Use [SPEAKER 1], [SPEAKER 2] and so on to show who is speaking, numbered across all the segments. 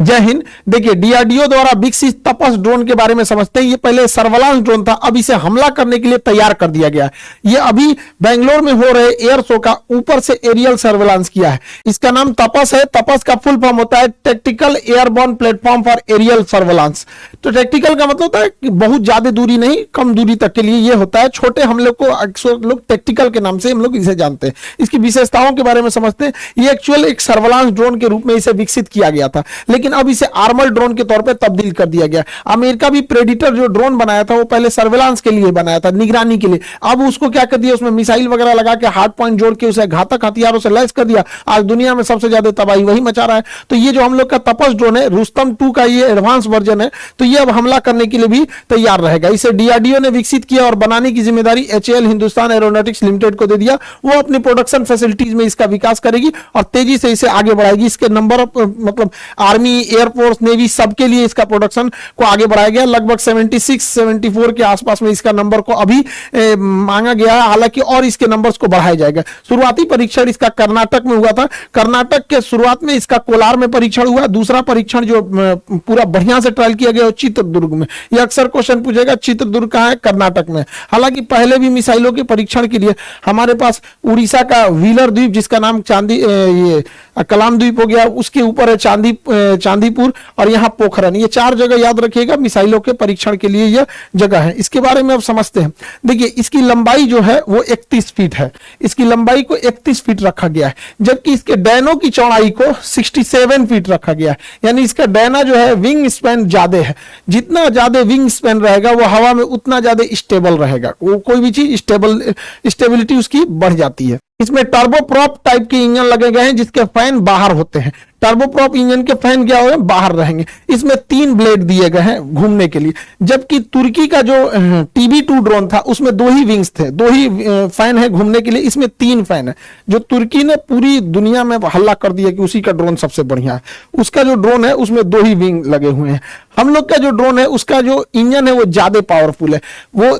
[SPEAKER 1] जय हिंद। देखिए, डीआरडीओ द्वारा विकसित तपस ड्रोन के बारे में समझते हैं। ये पहले सर्वेलांस ड्रोन था, अब इसे हमला करने के लिए तैयार कर दिया गया है। ये अभी बेंगलोर में हो रहे एयर शो का ऊपर से एरियल सर्वेलांस किया है। इसका नाम तपस है। तपस का फुल फॉर्म होता है tactical airborne platform for aerial surveillance. तो टैक्टिकल का मतलब होता है कि बहुत ज्यादा दूरी नहीं, कम दूरी तक के लिए ये होता है। छोटे हमले को अक्सर लोग टैक्टिकल के नाम से हम लोग इसे जानते हैं। इसकी विशेषताओं के बारे में समझते हैं। ये एक्चुअल एक सर्वेलांस ड्रोन के रूप में इसे विकसित किया गया था, लेकिन अब इसे आर्मर ड्रोन के तौर पे तब्दील कर दिया गया। अमेरिका भी प्रेडिटर जो ड्रोन बनाया था वो पहले सर्वेलांस के लिए बनाया था, निगरानी के लिए। अब उसको क्या कर दिया, उसमें मिसाइल वगैरह लगा के हार्ड पॉइंट जोड़ के उसे घातक हथियारों से लैस कर दिया। आज दुनिया में सबसे ज्यादा तबाही वही मचा रहा है। तो ये जो हम लोग का तपस ड्रोन है, रुस्तम 2 का ये एडवांस वर्जन है, तो ये अब हमला करने के लिए भी तैयार रहेगा। इसे डीआरडीओ ने विकसित किया और बनाने की जिम्मेदारी एचएएल हिंदुस्तान एरोनॉटिक्स लिमिटेड को दे दिया। वो अपनी प्रोडक्शन फैसिलिटीज में इसका विकास करेगी और तेजी से इसे आगे बढ़ाएगी। इसके नंबर ऑफ मतलब आर्मी, एयरफोर्स, नेवी सबके लिए इसका प्रोडक्शन को आगे बढ़ाया गया। लगभग 76-74 के आसपास में इसका नंबर को अभी मांगा गया है। हालांकि और इसके नंबर्स को बढ़ाया जाएगा। शुरुआती परीक्षण इसका कर्नाटक में हुआ था। कर्नाटक के शुरुआत में इसका कोलार में परीक्षण हुआ। दूसरा परीक्षण जो पूरा बढ़िया से ट्रायल किया गया चित्रदुर्ग में। यह अक्सर क्वेश्चन पूछेगा, चित्रदुर्ग कहां है? कर्नाटक में। हालांकि पहले भी मिसाइलों के परीक्षण के लिए हमारे पास उड़ीसा का व्हीलर द्वीप, जिसका नाम ये कलाम द्वीप हो गया, उसके ऊपर है चांदीपुर और यहां पोखरन। ये 4 जगह याद रखिएगा मिसाइलों के परीक्षण के लिए यह जगह है। इसके बारे में अब समझते हैं। देखिए, इसकी लंबाई जो है वो 31 फीट है। इसकी लंबाई को 31 फीट रखा गया है, जबकि इसके डैनों की चौड़ाई को 67 फीट रखा गया है। यानी इसका डैना जो है विंग स्पैन ज्यादा है। जितना ज्यादा विंग स्पैन रहेगा वो हवा में उतना ज्यादा स्टेबल रहेगा। वो कोई भी चीज स्टेबिलिटी उसकी बढ़ जाती है। इसमें टर्बोप्रॉप टाइप के इंजन लगे गए हैं, जिसके फैन बाहर होते हैं। टर्बोप्रॉप इंजन के फैन क्या होंगे? बाहर रहेंगे। इसमें 3 ब्लेड दिए गए हैं घूमने के लिए, जबकि तुर्की का जो TB2 ड्रोन था उसमें 2 ही विंग्स थे, 2 ही फैन है घूमने के लिए। इसमें 3 फैन है। जो तुर्की ने पूरी दुनिया में हल्ला कर दिया कि उसी का ड्रोन सबसे बढ़िया है। उसका जो ड्रोन है उसमें 2 ही विंग लगे हुए हैं। हम लोग का जो ड्रोन है उसका जो इंजन है वो ज्यादा पावरफुल है। वो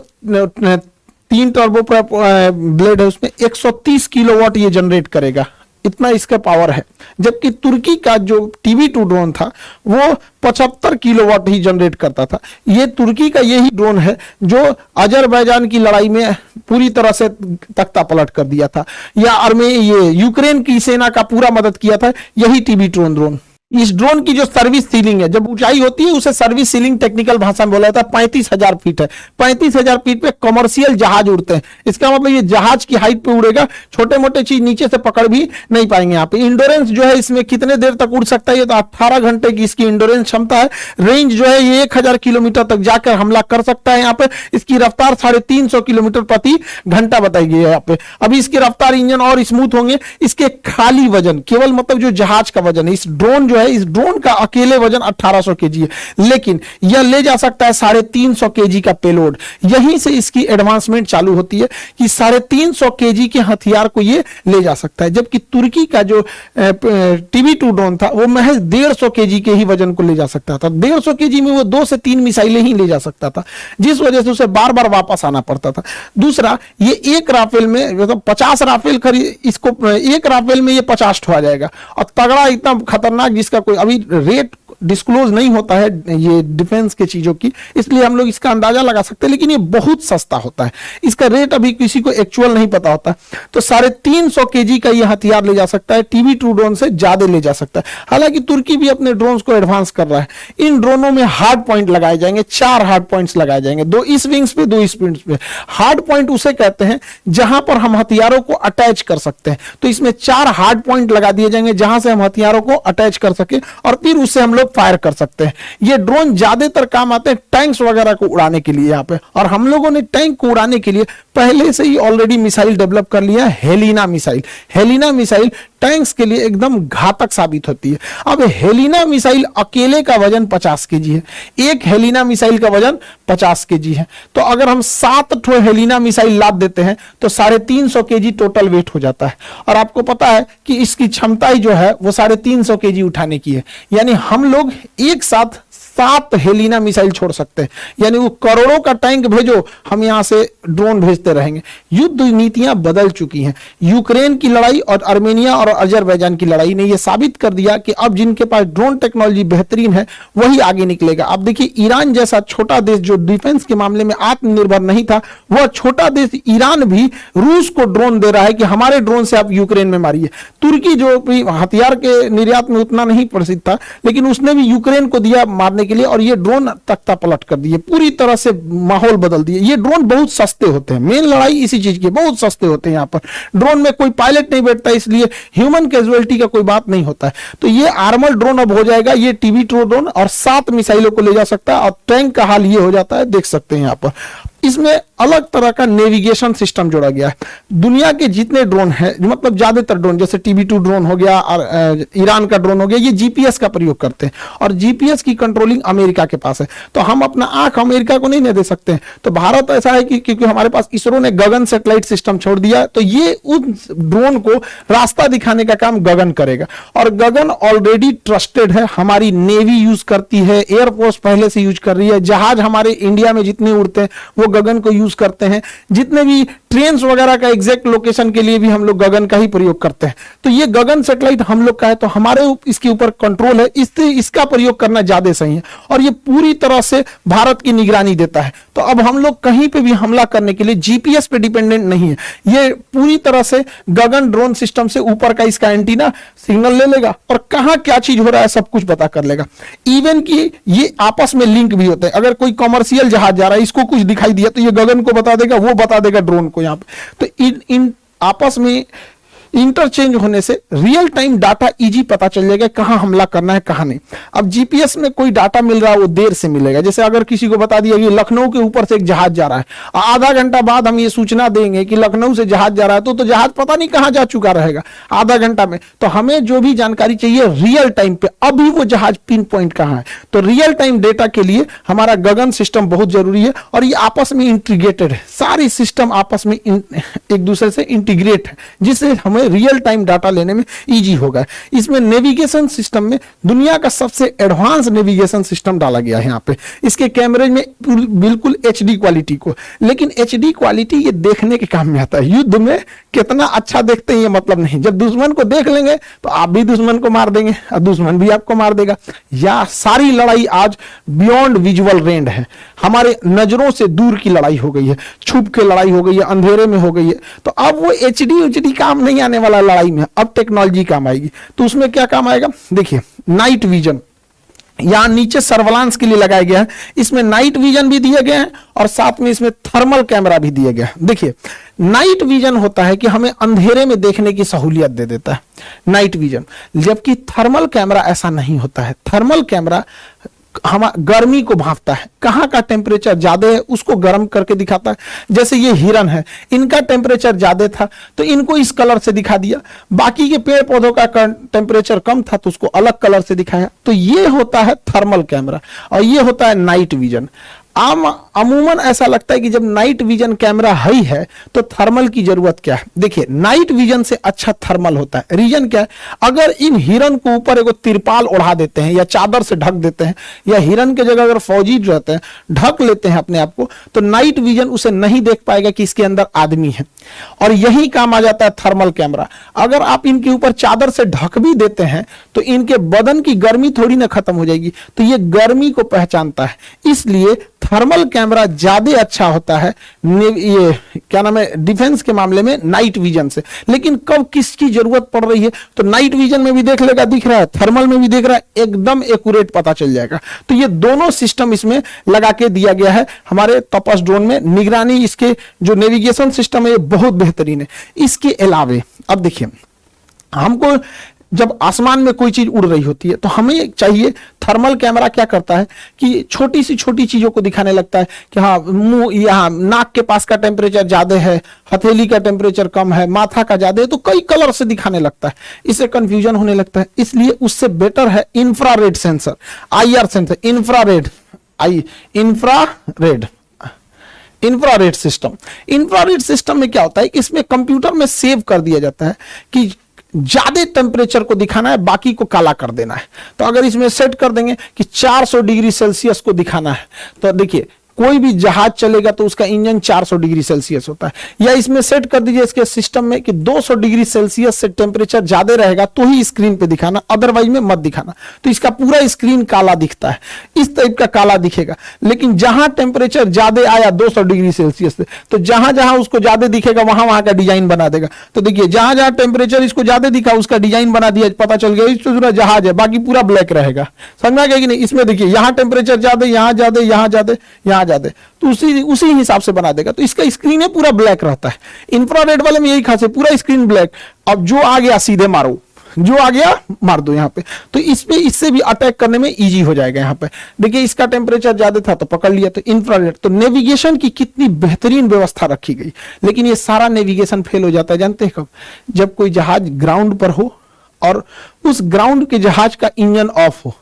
[SPEAKER 1] 3 टर्बोप्रॉप ब्लेड है, उसमें 130 किलोवाट ये जनरेट करेगा। इतना इसका पावर है। जबकि तुर्की का जो TB2 ड्रोन था वो 75 किलोवाट ही जनरेट करता था। ये तुर्की का यही ड्रोन है जो अजरबैजान की लड़ाई में पूरी तरह से तख्ता पलट कर दिया था, या ये यूक्रेन की सेना का पूरा मदद किया था, यही TB2 ड्रोन। इस ड्रोन की जो सर्विस सीलिंग है, जब ऊंचाई होती है उसे सर्विस सीलिंग टेक्निकल भाषा में बोला जाता है, 35,000 फीट है। 35,000 फीट पे कमर्शियल जहाज उड़ते हैं। इसका मतलब ये जहाज की हाइट पे उड़ेगा, छोटे मोटे चीज नीचे से पकड़ भी नहीं पाएंगे। यहाँ पे इंडोरेंस जो है इसमें कितने देर तक उड़ सकता है, ये तो 18 घंटे की इसकी इंडोरेंस क्षमता है। रेंज जो है ये 1000 किलोमीटर तक जाकर हमला कर सकता है। यहाँ पे इसकी रफ्तार 350 किलोमीटर प्रति घंटा बताई गई है यहाँ पे। अभी इसकी रफ्तार, इंजन और स्मूथ होंगे। इसके खाली वजन, केवल मतलब जो जहाज का वजन है, इस ड्रोन जो है, इस ड्रोन का अकेले वजन 1800 केजी है, लेकिन यह ले जा सकता है 350 केजी का पेलोड। यहीं से इसकी एडवांसमेंट चालू होती है कि 350 केजी के हथियार को ये ले जा सकता है। जबकि तुर्की का जो TB2 ड्रोन था वो महज 150 केजी के ही वजन को ले जा सकता था। 150 केजी में वो 2 से 3 मिसाइलें ही ले जा सकता था, जिस वजह से उसे बार बार वापस आना पड़ता था। दूसरा, ये एक राफेल में मतलब 50 राफेल खरीद, इसको एक राफेल में ये 50 ठो आ जाएगा। और तगड़ा, इतना खतरनाक, जिसका कोई अभी रेट डिस्क्लोज नहीं होता है ये डिफेंस के चीजों की, इसलिए हम लोग इसका अंदाजा लगा सकते हैं, लेकिन ये बहुत सस्ता होता है। इसका रेट अभी किसी को एक्चुअल नहीं पता होता। तो 350 केजी का ये हथियार ले जा सकता है, TB2 ड्रोन से ज्यादा ले जा सकता है। हालांकि तुर्की भी अपने ड्रोन्स को एडवांस कर रहा है। इन ड्रोनों में हार्ड पॉइंट लगाए जाएंगे, 4 हार्ड पॉइंट्स लगाए जाएंगे, 2 इस विंग्स पे, 2 इस विंग्स पे। हार्ड पॉइंट उसे कहते हैं जहां पर हम हथियारों को अटैच कर सकते हैं। तो इसमें 4 हार्ड पॉइंट लगा दिए जाएंगे जहां से हम हथियारों को अटैच कर सके और फिर उससे हम लोग फायर कर सकते हैं। ये ड्रोन ज्यादातर काम आते हैं टैंक्स वगैरह को उड़ाने के लिए यहाँ पे। और हम लोगों ने टैंक को उड़ाने के लिए पहले से ही ऑलरेडी मिसाइल डेवलप कर लिया है, Helina missile. Helina missile tanks के लिए एकदम घातक साबित होती है। अब हेलिना मिसाइल अकेले का वजन 50 केजी है। एक हेलिना मिसाइल का वजन 50 केजी है। तो अगर हम 7 ठो हेलिना मिसाइल लाद देते हैं तो 350 केजी टोटल वेट हो जाता है। और आपको पता है कि इसकी क्षमता ही जो है वो 350 केजी उठाने की है। यानी हम लोग एक साथ 7 हेलिना मिसाइल छोड़ सकते हैं, यानी वो करोड़ों का टैंक भेजो, हम यहां से ड्रोन भेजते रहेंगे। युद्ध नीतियां बदल चुकी हैं। यूक्रेन की लड़ाई और आर्मेनिया और अजरबैजान की लड़ाई ने यह साबित कर दिया कि अब जिनके पास ड्रोन टेक्नोलॉजी बेहतरीन है वही आगे निकलेगा। अब देखिए, ईरान जैसा छोटा देश जो डिफेंस के मामले में आत्मनिर्भर नहीं था, वह छोटा देश ईरान भी रूस को ड्रोन दे रहा है कि हमारे ड्रोन से आप यूक्रेन में मारिए। तुर्की जो भी हथियार के निर्यात में उतना नहीं प्रसिद्ध था, लेकिन उसने भी यूक्रेन को दिया मारने के लिए, और ये ड्रोन तख्ता पलट कर दिए, पूरी तरह से माहौल बदल दिए। ये ड्रोन बहुत सस्ते होते हैं, मेन लड़ाई इसी चीज की, बहुत सस्ते होते हैं। यहाँ पर ड्रोन में कोई पायलट नहीं बैठता, इसलिए ह्यूमन कैजुअलिटी का कोई बात नहीं होता है। तो ये आर्मर ड्रोन अब हो जाएगा, ये TB2 ड्रोन, और 7 मिसाइलों को ले जा सकता है। और टैंक का हाल ये हो जाता है, देख सकते हैं यहाँ पर। इसमें अलग तरह का नेविगेशन सिस्टम जोड़ा गया है। दुनिया के जितने ड्रोन हैं, मतलब ज्यादातर ड्रोन, जैसे TB2 ड्रोन हो गया और ईरान का ड्रोन हो गया, ये GPS का प्रयोग करते हैं, और GPS की कंट्रोलिंग अमेरिका के पास है। तो हम अपना आंख अमेरिका को नहीं दे सकते हैं। तो भारत ऐसा है कि क्योंकि हमारे पास इसरो ने गगन सैटेलाइट सिस्टम छोड़ दिया, तो ये उस ड्रोन को रास्ता दिखाने का काम गगन करेगा। और गगन ऑलरेडी ट्रस्टेड है, हमारी नेवी यूज करती है, एयरफोर्स पहले से यूज कर रही है, जहाज हमारे इंडिया में जितने उड़ते हैं वो गगन को यूज करते हैं, जितने भी ट्रेन वगैरह का एग्जैक्ट लोकेशन के लिए भी हम लोग गगन का ही प्रयोग करते हैं। तो ये गगन सैटेलाइट हम लोग का है, तो हमारे इसके ऊपर कंट्रोल है, इसका प्रयोग करना ज्यादा सही है, और ये पूरी तरह से भारत की निगरानी देता है। तो अब हम लोग कहीं पे भी हमला करने के लिए GPS पे डिपेंडेंट नहीं है, ये पूरी तरह से गगन ड्रोन सिस्टम से ऊपर का इसका एंटीना सिग्नल ले लेगा, और कहां क्या चीज हो रहा है सब कुछ पता कर लेगा। इवन कि ये आपस में लिंक भी होते हैं। अगर कोई कमर्शियल जहाज जा रहा है, इसको कुछ दिखाई दिया तो ये गगन को बता देगा, वो बता देगा ड्रोन को यहाँ पे। तो इन आपस में इंटरचेंज होने से रियल टाइम डाटा इजी पता चल जाएगा कहां हमला करना है कहां नहीं। अब GPS में कोई डाटा मिल रहा है वो देर से मिलेगा। जैसे अगर किसी को बता दिया कि लखनऊ के ऊपर से एक जहाज जा रहा है, आधा घंटा बाद हम ये सूचना देंगे कि लखनऊ से जहाज जा रहा है, तो जहाज पता नहीं कहां जा चुका रहेगा आधा घंटा में। तो हमें जो भी जानकारी चाहिए रियल टाइम पे, अभी वो जहाज पिन पॉइंट कहां है। तो रियल टाइम डेटा के लिए हमारा गगन सिस्टम बहुत जरूरी है, और ये आपस में इंटीग्रेटेड है, सारी सिस्टम आपस में एक दूसरे से इंटीग्रेट है, जिससे हमें रियल टाइम डाटा लेने में इजी होगा। इसमें नेविगेशन सिस्टम में दुनिया का सबसे एडवांस नेविगेशन सिस्टम डाला गया है यहाँ पे। इसके कैमरे में बिल्कुल HD क्वालिटी को, लेकिन HD क्वालिटी ये देखने के काम में आता है। युद्ध में कितना अच्छा देखते हैं ये मतलब नहीं, जब दुश्मन को देख लेंगे तो आप भी दुश्मन को मार देंगे और दुश्मन भी आपको मार देगा। या सारी लड़ाई आज बियॉन्ड विजुअल रेंज है, हमारे नजरों से दूर की लड़ाई हो गई है, छुप के लड़ाई हो गई है, अंधेरे में हो गई है। तो अब वो HD काम नहीं आने वाला लड़ाई में, अब टेक्नोलॉजी काम आएगी। तो उसमें क्या काम आएगा, देखिए नाइट विजन यहां नीचे सर्वेलांस के लिए लगाया गया है। इसमें नाइट विजन भी दिए गए हैं और साथ में इसमें थर्मल कैमरा भी दिया गया है। देखिए नाइट विजन होता है कि हमें अंधेरे में देखने की सहूलियत दे देता है नाइट विजन, जबकि थर्मल कैमरा ऐसा नहीं होता है। थर्मल कैमरा हम गर्मी को भांपता है, कहाँ का टेम्परेचर ज्यादा है उसको गर्म करके दिखाता है। जैसे ये हिरन है, इनका टेम्परेचर ज्यादा था तो इनको इस कलर से दिखा दिया, बाकी के पेड़ पौधों का टेम्परेचर कम था तो उसको अलग कलर से दिखाया। तो ये होता है थर्मल कैमरा और ये होता है नाइट विजन। अमूमन ऐसा लगता है कि जब नाइट विजन कैमरा ही है तो थर्मल की जरूरत क्या है। देखिए नाइट विजन से अच्छा थर्मल होता है। रीजन क्या है, अगर इन हिरन को ऊपर एक तिरपाल ओढ़ा देते हैं या चादर से ढक देते हैं, या हिरन के जगह अगर फौजी रहते हैं ढक लेते हैं अपने आप को, तो नाइट विजन उसे नहीं देख पाएगा कि इसके अंदर आदमी है। और यही काम आ जाता है थर्मल कैमरा। अगर आप इनके ऊपर चादर से ढक भी देते हैं तो इनके बदन की गर्मी थोड़ी ना खत्म हो जाएगी, तो ये गर्मी को पहचानता है। इसलिए थर्मल कैमरा ज्यादा अच्छा होता है ये क्या नाम है डिफेंस के मामले में नाइट विजन से। लेकिन कब किसकी जरूरत पड़ रही है तो नाइट विजन में भी देख लेगा, दिख रहा है, थर्मल में भी देख रहा है, एकदम एक्यूरेट पता चल जाएगा। तो ये दोनों सिस्टम इसमें लगा के दिया गया है हमारे तपस ड्रोन में। निगरानी इसके जो नेविगेशन सिस्टम है ये बहुत बेहतरीन है। इसके अलावे अब देखिए हमको जब आसमान में कोई चीज उड़ रही होती है तो हमें चाहिए, थर्मल कैमरा क्या करता है कि छोटी सी छोटी चीजों को दिखाने लगता है कि हाँ मुंह, यहाँ नाक के पास का टेम्परेचर ज्यादा है, हथेली का टेम्परेचर कम है, माथा का ज्यादा है, तो कई कलर से दिखाने लगता है, इससे कंफ्यूजन होने लगता है। इसलिए उससे बेटर है infrared sensor, IR sensor, infrared system में क्या होता है कि इसमें कंप्यूटर में सेव कर दिया जाता है कि ज्यादा टेम्परेचर को दिखाना है, बाकी को काला कर देना है। तो अगर इसमें सेट कर देंगे कि 400 डिग्री सेल्सियस को दिखाना है, तो देखिए कोई भी जहाज चलेगा तो उसका इंजन 400 डिग्री सेल्सियस होता है। या इसमें सेट कर दीजिए इसके सिस्टम में कि 200 डिग्री सेल्सियस से टेम्परेचर ज्यादा रहेगा तो ही स्क्रीन पे दिखाना, अदरवाइज में मत दिखाना। तो इसका पूरा स्क्रीन काला दिखता है, इस टाइप का काला दिखेगा। लेकिन जहां टेम्परेचर ज्यादा आया 200 डिग्री सेल्सियस से, तो जहां जहां उसको ज्यादा दिखेगा वहां वहां का डिजाइन बना देगा। तो देखिए जहां जहां टेम्परेचर इसको ज्यादा दिखा उसका डिजाइन बना दिया, पता चल गया इस पूरा जहाज है, बाकी पूरा ब्लैक रहेगा। समझ गया कि नहीं? इसमें देखिए यहां टेम्परेचर ज्यादा, यहां ज्यादा, यहां ज्यादा, यहां ज्यादा, तो उसी हिसाब से बना देगा। तो इसका स्क्रीन है पूरा ब्लैक रहता है। इंफ्रारेड वाले में यही खास है, पूरा स्क्रीन ब्लैक। अब जो आ गया सीधे मारो, जो आ गया मार दो यहाँ पे। तो इस पे इससे भी अटैक करने में इजी हो जाएगा। यहाँ पे देखिए इसका टेम्परेचर ज्यादा था तो पकड़ लिया, तो इंफ्रारेड। तो नेविगेशन की कितनी बेहतरीन व्यवस्था रखी गई। लेकिन ये सारा नेविगेशन फेल हो जाता है, जानते हैं कब? जब कोई जहाज ग्राउंड पर हो और उस ग्राउंड के जहाज का इंजन ऑफ हो,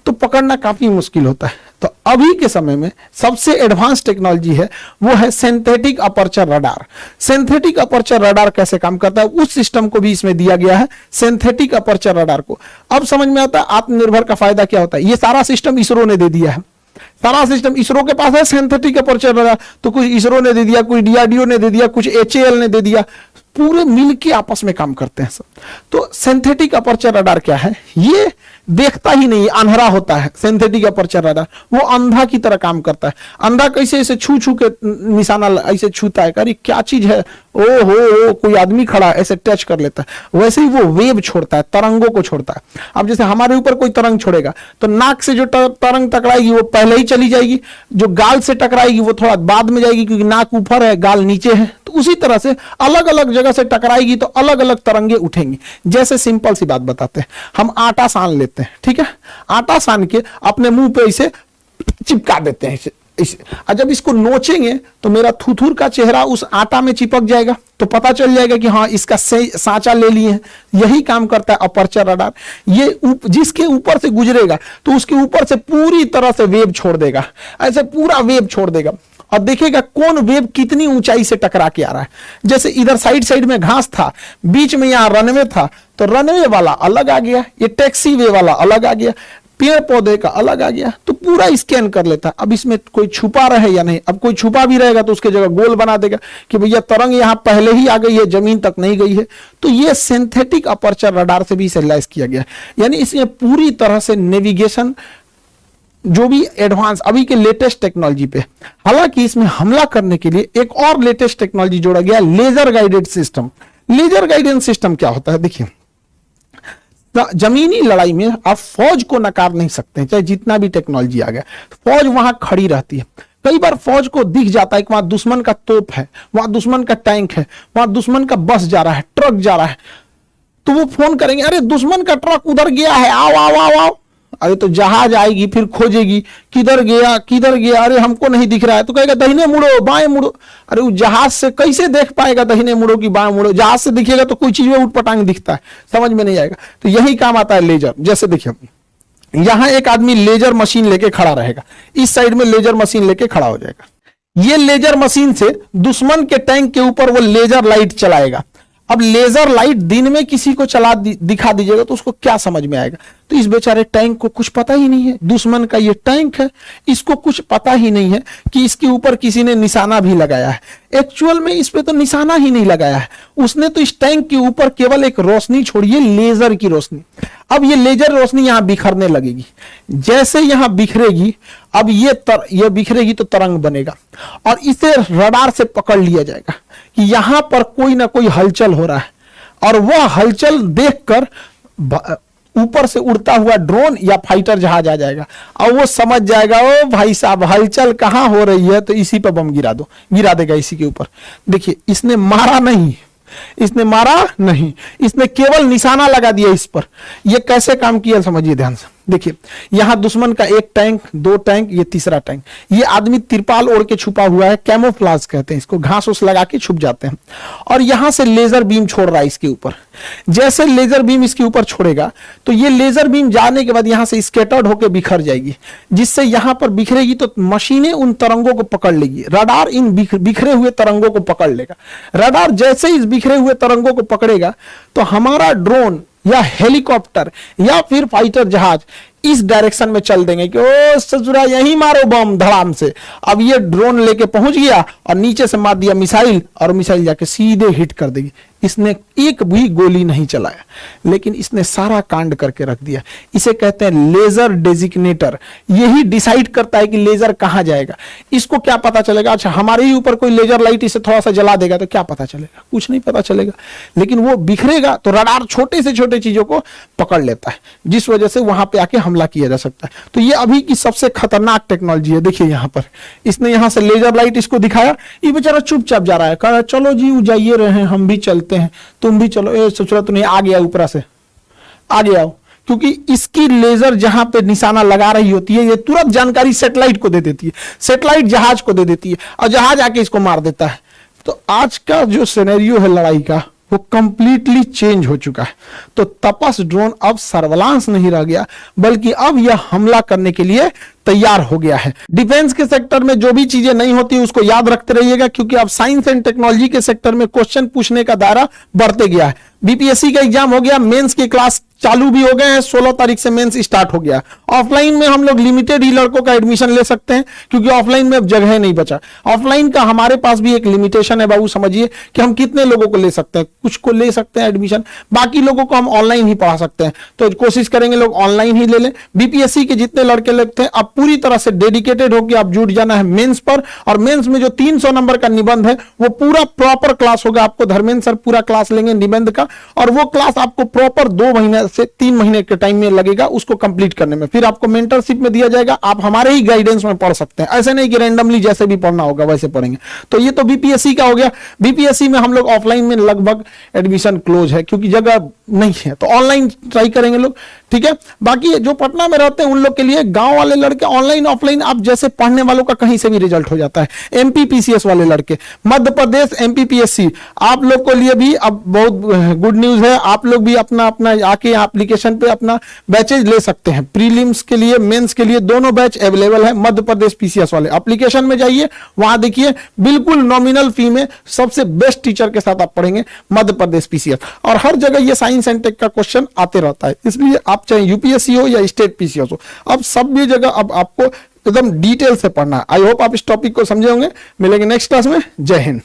[SPEAKER 1] तो पकड़ना काफी मुश्किल होता है। तो अभी के समय में सबसे एडवांस टेक्नोलॉजी है वो है synthetic aperture radar. Synthetic aperture radar कैसे काम करता है, उस सिस्टम को भी इसमें दिया गया है, सिंथेटिक अपर्चर रडार को। अब समझ में आता है आत्मनिर्भर का फायदा क्या होता है। ये सारा सिस्टम इसरो ने दे दिया है, सारा सिस्टम इसरो के पास है। सिंथेटिक अपर्चर रडार तो कुछ इसरो ने दे दिया, कुछ डीआरडीओ ने दे दिया, कुछ एचएएल ने दे दिया, पूरे मिलके आपस में काम करते हैं सब। तो सिंथेटिक अपर्चर रडार क्या है? ये देखता ही नहीं, अंधा होता है। सिंथेटिक अपर्चर रडार वो अंधा की तरह काम करता है। अंधा कैसे ऐसे छू छू के निशाना ऐसे छूता है, अरे क्या चीज है, ओ हो कोई आदमी खड़ा है, ऐसे टच कर लेता है। वैसे ही वो वेव छोड़ता है, तरंगों को छोड़ता है। अब जैसे हमारे ऊपर कोई तरंग छोड़ेगा तो नाक से जो तरंग टकराएगी वो पहले ही चली जाएगी, जो गाल से टकराएगी वो थोड़ा बाद में जाएगी, क्योंकि नाक ऊपर है गाल नीचे है। तो उसी तरह से अलग अलग जगह से टकराएगी तो अलग अलग तरंगे उठेंगी। जैसे सिंपल सी बात बताते हैं, हम आटा सान लेते हैं, ठीक है, आटा सान के अपने मुंह पे इसे चिपका देते हैं इसे। और जब इसको नोचेंगे तो मेरा थुथुर का चेहरा उस आटा में चिपक जाएगा, तो पता चल जाएगा कि हाँ इसका सांचा ले लिए हैं। यही काम करता है अपर्चर रडार। ये जिसके ऊपर से गुजरेगा तो उसके ऊपर से पूरी तरह से वेव छोड़ देगा, ऐसे पूरा वेव छोड़ देगा और देखेगा कौन वेव कितनी ऊंचाई से टकरा के आ रहा है। जैसे इधर साइड साइड में घास था, बीच में यहाँ रनवे था, तो रनवे वाला अलग आ गया, ये टैक्सी वे वाला अलग आ गया, पेड़ पौधे का अलग आ गया, तो पूरा स्कैन कर लेता है। अब इसमें कोई छुपा रहे या नहीं, अब कोई छुपा भी रहेगा तो उसके जगह गोल बना देगा कि भैया तरंग यहां पहले ही आ गई है, जमीन तक नहीं गई है। तो ये सिंथेटिक अपर्चर रडार से भी इसे लैस किया गया, यानी इसमें पूरी तरह से नेविगेशन जो भी एडवांस अभी के लेटेस्ट टेक्नोलॉजी पे। हालांकि इसमें हमला करने के लिए एक और लेटेस्ट टेक्नोलॉजी जोड़ा गया, laser guided system. Laser guidance system क्या होता है? देखिए जमीनी लड़ाई में आप फौज को नकार नहीं सकते, चाहे जितना भी टेक्नोलॉजी आ गया, फौज वहां खड़ी रहती है। कई बार फौज को दिख जाता है कि वहां दुश्मन का तोप है, वहां दुश्मन का टैंक है, वहां दुश्मन का बस जा रहा है, ट्रक जा रहा है, तो वो फोन करेंगे, अरे दुश्मन का ट्रक उधर गया है, आओ आओ आओ आओ। अरे तो जहाज आएगी, फिर खोजेगी किधर गया किधर गया, अरे हमको नहीं दिख रहा है, तो कहेगा दाहिने मुड़ो बाएं मुड़ो। अरे वो जहाज से कैसे देख पाएगा दाहिने मुड़ो कि बाएं मुड़ो? जहाज से दिखेगा तो कोई चीज में उठपटांग दिखता है, समझ में नहीं आएगा। तो यही काम आता है लेजर। जैसे देखिए यहां एक आदमी लेजर मशीन लेके खड़ा रहेगा, इस साइड में लेजर मशीन लेके खड़ा हो जाएगा। ये लेजर मशीन से दुश्मन के टैंक के ऊपर वो लेजर लाइट चलाएगा। अब लेजर लाइट दिन में किसी को चला दिखा दीजिएगा तो उसको क्या समझ में आएगा? तो इस बेचारे टैंक को कुछ पता ही नहीं है, दुश्मन का ये टैंक है, इसको कुछ पता ही नहीं है कि इसके ऊपर किसी ने निशाना भी लगाया है। एक्चुअल में इस पे तो निशाना ही नहीं लगाया है, उसने तो इस टैंक के ऊपर केवल एक रोशनी छोड़ी है, लेजर की रोशनी। अब ये लेजर रोशनी यहां बिखरने लगेगी, जैसे यहां बिखरेगी, अब ये बिखरेगी तो तरंग बनेगा और इसे रडार से पकड़ लिया जाएगा कि यहां पर कोई ना कोई हलचल हो रहा है, और वह हलचल देखकर ऊपर से उड़ता हुआ ड्रोन या फाइटर जहाज आ जाएगा और वो समझ जाएगा, ओ भाई साहब हलचल कहां हो रही है, तो इसी पर बम गिरा दो, गिरा देगा इसी के ऊपर। देखिए इसने मारा नहीं, इसने केवल निशाना लगा दिया इस पर। ये कैसे काम किया समझिए ध्यान से। देखिए यहां दुश्मन का एक टैंक, दो टैंक, ये तीसरा टैंक। ये आदमी तिरपाल ओढ़ के छुपा हुआ है, कैमोफ्लाज कहते हैं इसको, घास उस लगा के छुप जाते हैं। और यहां से लेजर बीम छोड़ रहा है इसके ऊपर। जैसे लेजर बीम इसके ऊपर छोड़ेगा तो ये लेजर बीम जाने के बाद यहां से स्कैटर्ड होकर बिखर जाएगी, जिससे यहां पर बिखरेगी तो मशीनें उन तरंगों को पकड़ लेगी। रडार इन बिखरे हुए तरंगों को पकड़ लेगा। रडार जैसे इस बिखरे हुए तरंगों को पकड़ेगा तो हमारा ड्रोन या हेलीकॉप्टर या फिर फाइटर जहाज इस डायरेक्शन में चल देंगे कि ओ ससुरा यहीं मारो बम धड़ाम से। अब ये ड्रोन लेके पहुंच गया और नीचे से मार दिया मिसाइल, और मिसाइल जाके सीधे हिट कर देगी। इसने एक भी गोली नहीं चलाया, लेकिन इसने सारा कांड करके रख दिया। इसे कहते हैं लेजर डेजिग्नेटर। यही डिसाइड करता है कि लेजर कहां जाएगा। इसको क्या पता चलेगा? अच्छा, हमारे ही ऊपर कोई लेजर लाइट इसे थोड़ा सा जला देगा तो क्या पता चलेगा? कुछ नहीं पता चलेगा। लेकिन वो बिखरेगा तो रडार छोटे से छोटे चीजों को पकड़ लेता है, जिस वजह से वहां पे आके हमला किया जा सकता है। तो ये अभी की सबसे खतरनाक टेक्नोलॉजी है। देखिए यहां पर इसने यहां से लेजर लाइट इसको दिखाया, ये बेचारा चुपचाप जा रहा है, कह रहा चलो जी जाइए रहे, हम भी चलते हैं, तुम भी चलो। ए सोच रहा, नहीं आ गया ऊपर से, आगे आओ। क्योंकि इसकी लेजर जहां पे निशाना लगा रही होती है, ये तुरंत जानकारी सैटेलाइट को दे देती है, सैटेलाइट जहाज को दे देती है, और जहाज आके इसको मार देता है। तो आज का जो सिनेरियो है लड़ाई का, वो कंप्लीटली चेंज हो चुका है। तो तपस ड्रोन अब सर्विलांस नहीं रह गया, बल्कि अब यह हमला करने के लिए तैयार हो गया है। डिफेंस के सेक्टर में जो भी चीजें नहीं होती उसको याद रखते रहिएगा, क्योंकि अब साइंस एंड टेक्नोलॉजी के सेक्टर में क्वेश्चन पूछने का दायरा बढ़ते गया है। बीपीएससी का एग्जाम हो गया, मेंस की क्लास चालू भी हो गए हैं, 16 तारीख से मेंस स्टार्ट हो गया। ऑफलाइन में हम लोग लिमिटेड ही लड़कों का एडमिशन ले सकते हैं, क्योंकि ऑफलाइन में अब जगह नहीं बचा। ऑफलाइन का हमारे पास भी एक लिमिटेशन है बाबू, समझिए कि हम कितने लोगों को ले सकते हैं। कुछ को ले सकते हैं एडमिशन, बाकी लोगों को हम ऑनलाइन ही पढ़ा सकते हैं। तो कोशिश करेंगे लोग ऑनलाइन ही ले लें। बीपीएससी के जितने लड़के लगते हैं, अब पूरी तरह से डेडिकेटेड होकर आप जुट जाना है मेंस पर। और मेंस में जो 300 नंबर का निबंध है, वो पूरा प्रॉपर क्लास होगा। आपको धर्मेंद्र सर पूरा क्लास लेंगे निबंध का, और वो क्लास आपको प्रॉपर 2 महीने से 3 महीने के टाइम में लगेगा उसको कंप्लीट करने में। फिर आपको मेंटरशिप में दिया जाएगा, आप हमारे ही गाइडेंस में पढ़ सकते हैं। ऐसे नहीं कि रैंडमली जैसे भी पढ़ना होगा वैसे पढ़ेंगे। तो ये तो बीपीएससी का हो गया। बीपीएससी में हम लोग ऑफलाइन में लगभग एडमिशन क्लोज है, क्योंकि जगह नहीं है, तो ऑनलाइन ट्राई करेंगे लोग, ठीक है। बाकी जो पटना में रहते हैं उन लोग के लिए, गांव वाले लड़के ऑनलाइन ऑफलाइन आप जैसे पढ़ने वालों का कहीं से भी रिजल्ट हो जाता है। एमपीपीसीएस वाले लड़के, मध्य प्रदेश एमपीपीएससी, आप लोग को लिए भी अब बहुत गुड न्यूज है। आप लोग भी अपना अपना आके एप्लीकेशन पे अपना बैचेज ले सकते हैं। प्रीलिम्स के लिए, मेंस के लिए दोनों बैच अवेलेबल है। मध्य प्रदेश पीसीएस वाले एप्लीकेशन में जाइए, वहां देखिए बिल्कुल नॉमिनल फी में सबसे बेस्ट टीचर के साथ आप पढ़ेंगे मध्य प्रदेश पीसीएस। और हर जगह ये साइंस एंड टेक का क्वेश्चन आते रहता है, इसलिए आप चाहे यूपीएससी हो या स्टेट पीसीएस हो, अब सब भी जगह अब आपको एकदम डिटेल से पढ़ना है। आई होप आप इस टॉपिक को समझे होंगे। मिलेंगे नेक्स्ट क्लास में। जय हिंद।